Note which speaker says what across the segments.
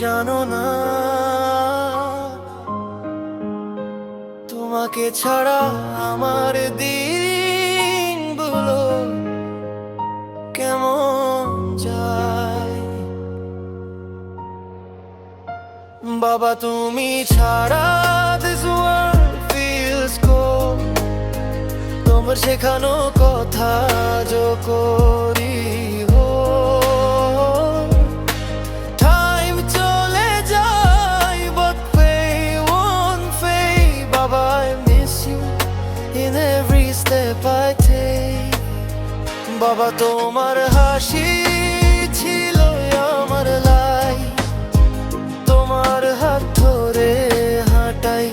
Speaker 1: জানো না, তোমাকে ছাড়া আমার দিনগুলো কেমন যায়। বাবা তুমি ছাড়া this world feels cold, তোমার শেখানো কথা যো করি বাবা, তোমার হাসি ছিল আমার লাই, তোমার হাত ধরে হাঁটাই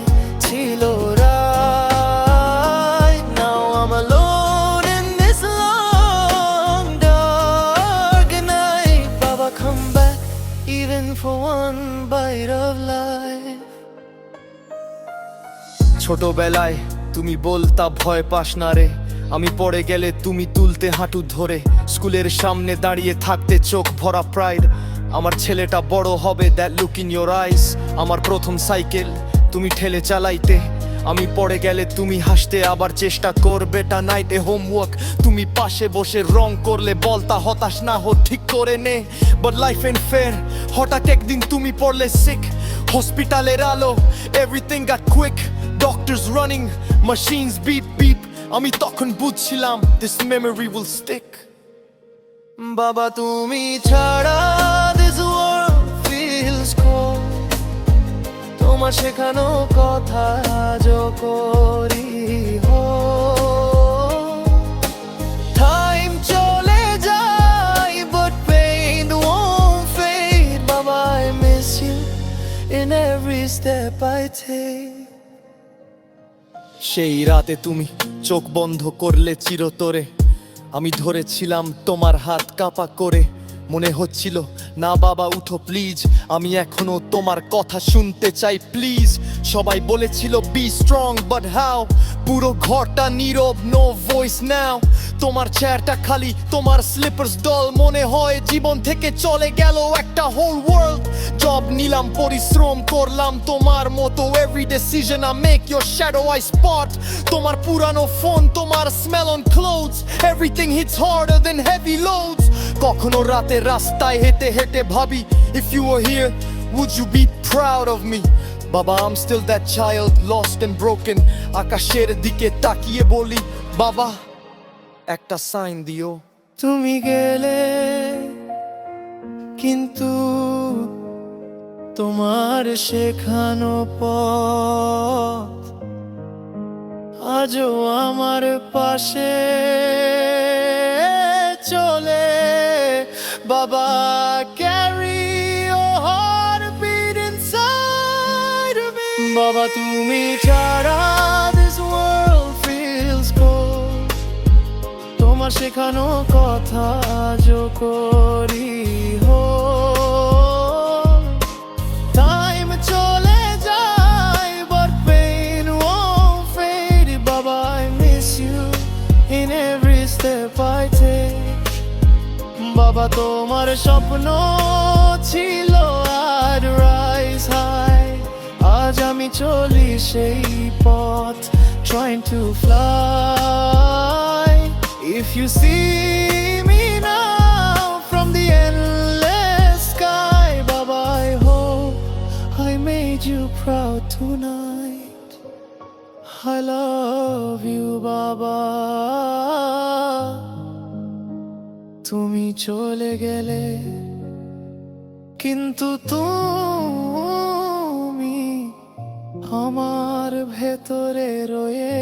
Speaker 1: ছিল রাই। Now I'm alone in this long dark night. Baba, come back even for one bite of life. ছোটবেলায় তুমি বলতা ভয় পাস না রে, আমি পড়ে গেলে তুমি তুলতে হাঁটু ধরে, স্কুলের সামনে দাঁড়িয়ে থাকতে চোখ ভরা প্রাইড। আমার ছেলেটা বড় হবে, that look in your eyes. আমার প্রথম সাইকেল তুমি ঠেলে চালাইতে, আমি পড়ে গেলে তুমি হাসতে আবার চেষ্টা করবে। টা নাইটে হোমওয়ার্ক তুমি পাশে বসে রং করলে বলতা হতাশ না হো, ঠিক করে নে। বাট লাইফ এন্ড ফেয়ার, হঠাৎ একদিন তুমি পড়লে সিক, হসপিটালের আলো, everything goat quick, doctors running, machines beep beep. আমি তখন বুঝছিলাম this memory will stick. বাবা তুমি ছাড়া this world feels cold, তোমার শেখানো কথা যো করি টাইম চলে যায় but pain won't fade. বাবা I miss you in every step I take. সেই রাতে তুমি চোখ বন্ধ করলে চিরতরে, আমি ধরেছিলাম তোমার হাত কাপা করে। মনে হচ্ছিল না বাবা উঠো প্লিজ, আমি এখনো তোমার কথা শুনতে চাই প্লিজ। সবাই বলেছিল বি স্ট্রং বাট হাউ, পুরো ঘরটা নীরব, নো ভয়েস নাও। তোমার চেয়ারটা খালি, তোমার স্লিপার্স দল, মনে হয় জীবন থেকে চলে গেল একটা হোল ওয়ার্ল্ড। জব নিলাম, পরিশ্রম করলাম তোমার মতো, every decision I make your shadow I spot. তোমার পুরানো ফোন, তোমার smell on clothes, everything hits harder than heavy loads. কখনো রাতে রাস্তায় হেঁটে হেঁটে ভাবি, if you were here would you be proud of me? বাবা I'm still that child lost and broken, আকাশের দিকে তাকিয়ে বলি বাবা একটা সাইন দিও। তুমি গেলে কিন্তু তোমার শেখানো পথ আজও আমার পাশে চলে। বাবা carry your heartbeat inside of me. বাবা তুমি ছাড়া this world feels cold, তোমার শেখানো কথা যো করি টাইম চলে যায় but pain won't fade. বাবা I miss you in every step I take. বাবা তোমার স্বপ্ন ছিল I'd rise high, আজ আমি চলি সেই পথ trying to fly. If you see me now from the endless sky, Baba I hope I made you proud tonight. I love you Baba. তুমি চলে গেলে কিন্তু তুমি আমার ভেতরে রয়ে